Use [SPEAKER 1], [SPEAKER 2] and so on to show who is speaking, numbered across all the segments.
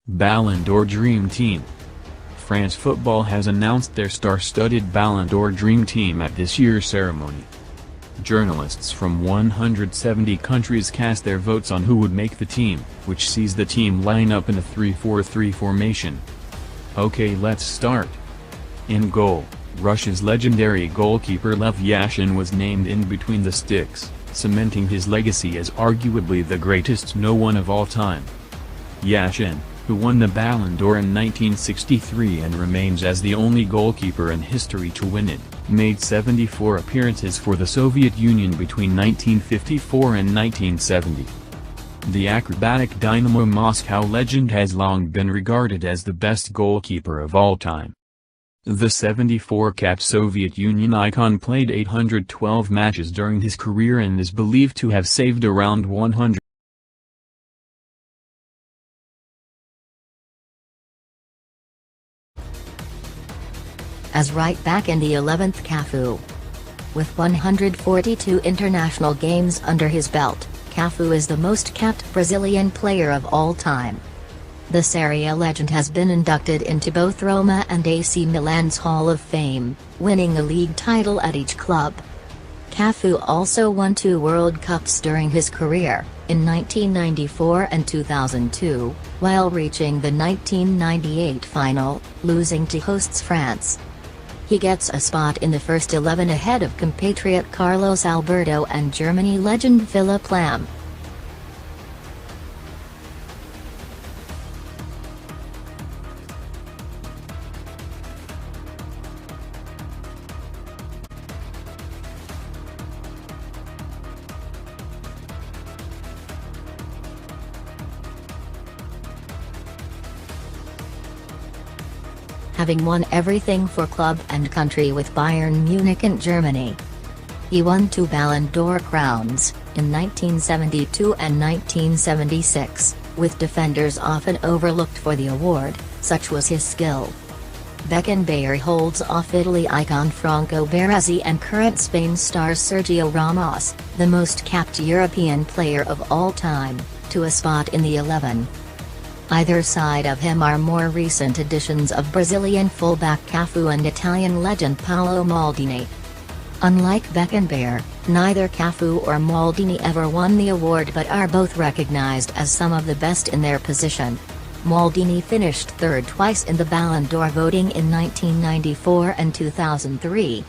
[SPEAKER 1] Ballon d'Or Dream Team. France Football has announced their star-studded Ballon d'Or Dream Team at this year's ceremony. Journalists from 170 countries cast their votes on who would make the team, which sees the team line up in a 3-4-3 formation. Okay, let's start. In goal, Russia's legendary goalkeeper Lev Yashin was named in between the sticks, cementing his legacy as arguably the greatest no one of all time. Yashin, who won the Ballon d'Or in 1963 and remains as the only goalkeeper in history to win it, made 74 appearances for the Soviet Union between 1954 and 1970. The acrobatic Dynamo Moscow legend has long been regarded as the best goalkeeper of all time. The 74-capped Soviet Union icon played 812 matches during his career and is believed to have saved around 100.
[SPEAKER 2] As right back in the 11th Cafu. With 142 international games under his belt, Cafu is the most capped Brazilian player of all time. The Serie A legend has been inducted into both Roma and AC Milan's Hall of Fame, winning a league title at each club. Cafu also won 2 World Cups during his career, in 1994 and 2002, while reaching the 1998 final, losing to hosts France. He gets a spot in the first 11 ahead of compatriot Carlos Alberto and Germany legend Philipp Lahm. Having won everything for club and country with Bayern Munich and Germany. He won 2 Ballon d'Or crowns, in 1972 and 1976, with defenders often overlooked for the award, such was his skill. Beckenbauer holds off Italy icon Franco Baresi and current Spain star Sergio Ramos, the most capped European player of all time, to a spot in the 11. Either side of him are more recent additions of Brazilian fullback Cafu and Italian legend Paolo Maldini. Unlike Beckenbauer, neither Cafu or Maldini ever won the award but are both recognized as some of the best in their position. Maldini finished third twice in the Ballon d'Or voting in 1994 and 2003.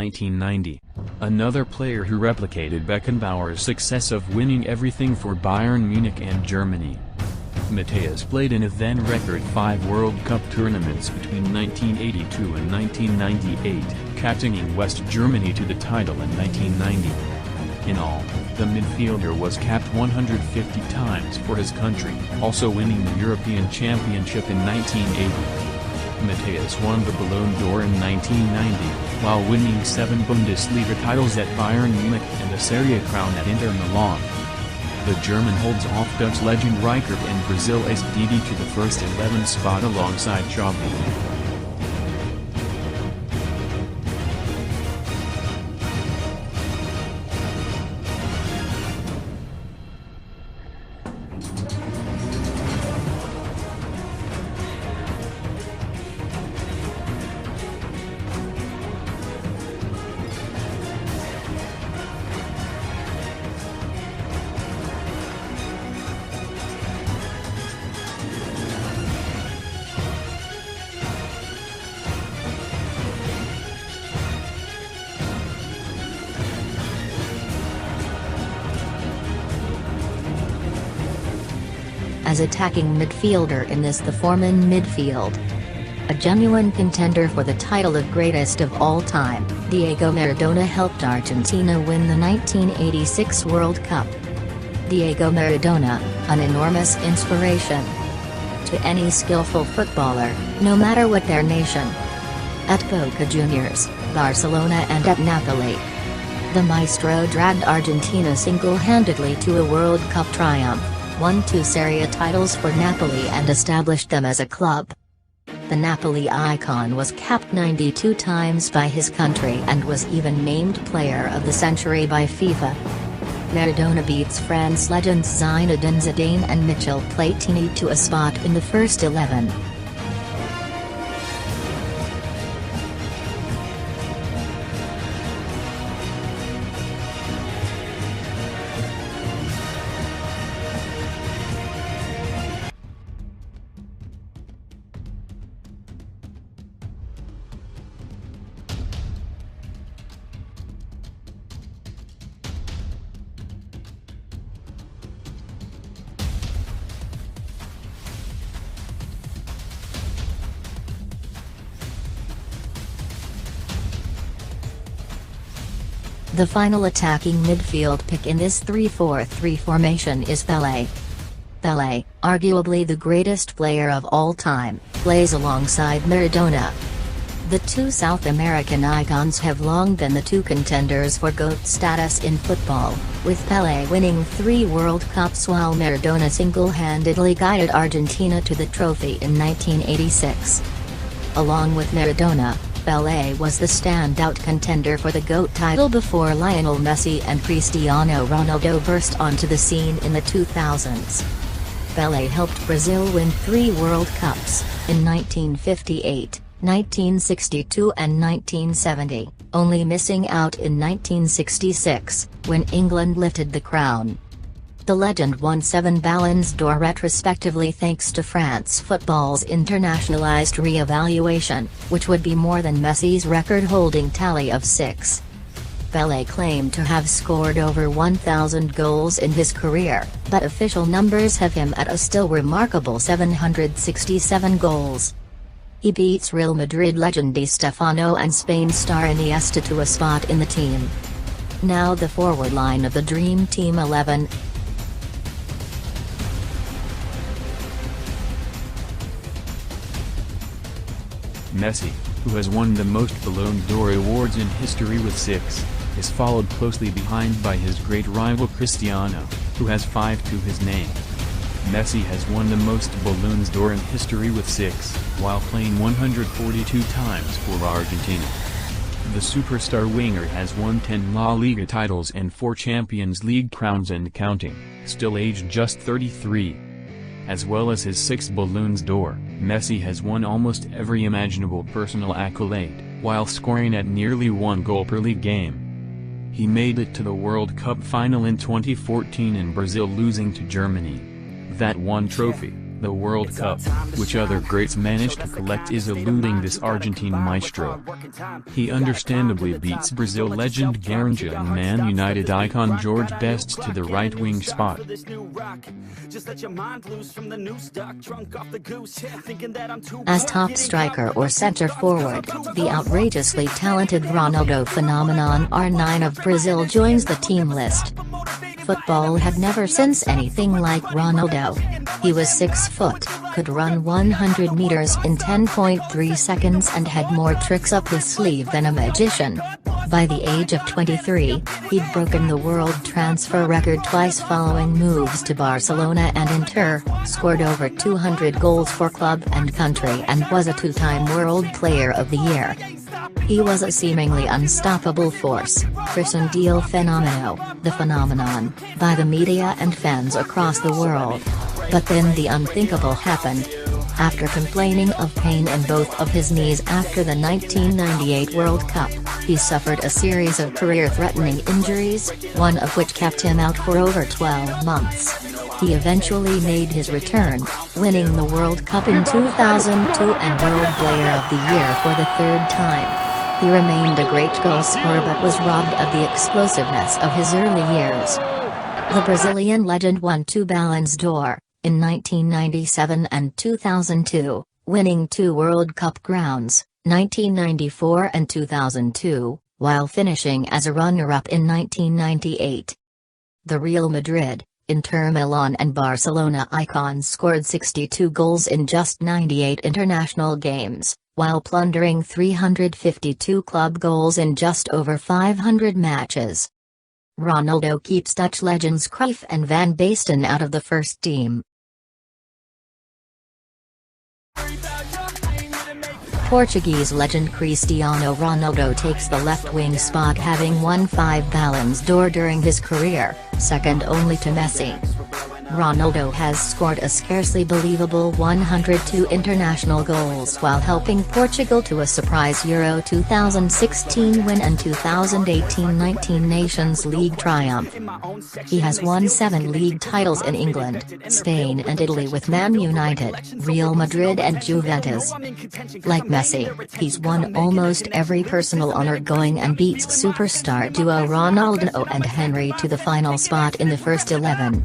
[SPEAKER 1] 1990. Another player who replicated Beckenbauer's success of winning everything for Bayern Munich and Germany. Matthäus played in a then-record 5 World Cup tournaments between 1982 and 1998, captaining West Germany to the title in 1990. In all, the midfielder was capped 150 times for his country, also winning the European Championship in 1980. Matthäus won the Ballon d'Or in 1990, while winning 7 Bundesliga titles at Bayern Munich and a Serie A crown at Inter Milan. The German holds off Dutch legend Rijkaard and Brazil ace Didi to the first 11 spot alongside Xavi.
[SPEAKER 2] As attacking midfielder in this the foreman midfield. A genuine contender for the title of greatest of all time, Diego Maradona helped Argentina win the 1986 World Cup. Diego Maradona, an enormous inspiration to any skillful footballer, no matter what their nation. At Boca Juniors, Barcelona and at Napoli, the maestro dragged Argentina single-handedly to a World Cup triumph, won 2 Serie A titles for Napoli and established them as a club. The Napoli icon was capped 92 times by his country and was even named Player of the Century by FIFA. Maradona beats France legends Zinedine Zidane and Michel Platini to a spot in the first 11. The final attacking midfield pick in this 3-4-3 formation is Pelé. Pelé, arguably the greatest player of all time, plays alongside Maradona. The 2 South American icons have long been the 2 contenders for GOAT status in football, with Pelé winning 3 World Cups while Maradona single-handedly guided Argentina to the trophy in 1986. Along with Maradona, Pelé was the standout contender for the GOAT title before Lionel Messi and Cristiano Ronaldo burst onto the scene in the 2000s. Pelé helped Brazil win 3 World Cups, in 1958, 1962 and 1970, only missing out in 1966, when England lifted the crown. The legend won 7 Ballons d'Or retrospectively thanks to France football's internationalized re-evaluation, which would be more than Messi's record-holding tally of 6. Pelé claimed to have scored over 1,000 goals in his career, but official numbers have him at a still remarkable 767 goals. He beats Real Madrid legend Di Stefano and Spain star Iniesta to a spot in the team. Now the forward line of the Dream Team 11.
[SPEAKER 1] Messi, who has won the most Ballon d'Or awards in history with 6, is followed closely behind by his great rival Cristiano, who has 5 to his name. Messi has won the most Ballons d'Or in history with 6, while playing 142 times for Argentina. The superstar winger has won 10 La Liga titles and 4 Champions League crowns and counting, still aged just 33. As well as his 6 Ballons d'Or, Messi has won almost every imaginable personal accolade, while scoring at nearly 1 goal per league game. He made it to the World Cup final in 2014 in Brazil, losing to Germany. That one trophy, The World Cup, which other greats managed to collect, is eluding this Argentine maestro. He understandably beats Brazil legend Garrincha and Man United icon George Best to the right-wing spot.
[SPEAKER 2] As top striker or center forward, the outrageously talented Ronaldo phenomenon R9 of Brazil joins the team list. Football had never since anything like Ronaldo. He was 6 foot, could run 100 meters in 10.3 seconds and had more tricks up his sleeve than a magician. By the age of 23, he'd broken the world transfer record twice following moves to Barcelona and Inter, scored over 200 goals for club and country and was a 2-time World Player of the Year. He was a seemingly unstoppable force, christened El Fenomeno, the phenomenon, by the media and fans across the world. But then the unthinkable happened. After complaining of pain in both of his knees after the 1998 World Cup, he suffered a series of career-threatening injuries, one of which kept him out for over 12 months. He eventually made his return, winning the World Cup in 2002 and World Player of the Year for the 3rd time. He remained a great goalscorer but was robbed of the explosiveness of his early years. The Brazilian legend won 2 Ballons d'Or, in 1997 and 2002, winning 2 World Cup crowns, 1994 and 2002, while finishing as a runner-up in 1998. The Real Madrid, Inter Milan and Barcelona icons scored 62 goals in just 98 international games, while plundering 352 club goals in just over 500 matches. Ronaldo keeps Dutch legends Cruyff and Van Basten out of the first team. Portuguese legend Cristiano Ronaldo takes the left-wing spot, having won 5 Ballons d'Or during his career, second only to Messi. Ronaldo has scored a scarcely believable 102 international goals while helping Portugal to a surprise Euro 2016 win and 2018-19 Nations League triumph. He has won 7 league titles in England, Spain and Italy with Man United, Real Madrid and Juventus. Like Messi, he's won almost every personal honor going and beats superstar duo Ronaldo and Henry to the final spot in the first 11.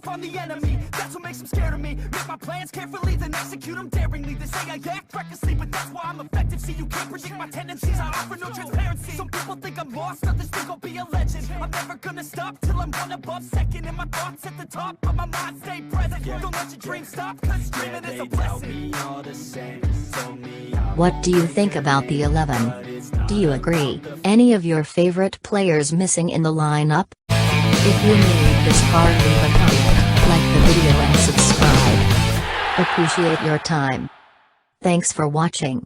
[SPEAKER 3] On the enemy, that's what makes them scared of me. Make my plans carefully, then execute them daringly. They say I act recklessly, but that's why I'm effective. See, you can't predict my tendencies, I offer no transparency. Some people think I'm lost, others think I'll be a legend. I'm never gonna stop till I'm one above second. And my thoughts at the top, but my mind stay present. Don't let your dreams stop, cause dreaming is a blessing.
[SPEAKER 2] What do you think about the 11? Do you agree? Any of your favorite players missing in the lineup? If you made this far, leave a comment, like the video and subscribe. Appreciate your time. Thanks for watching.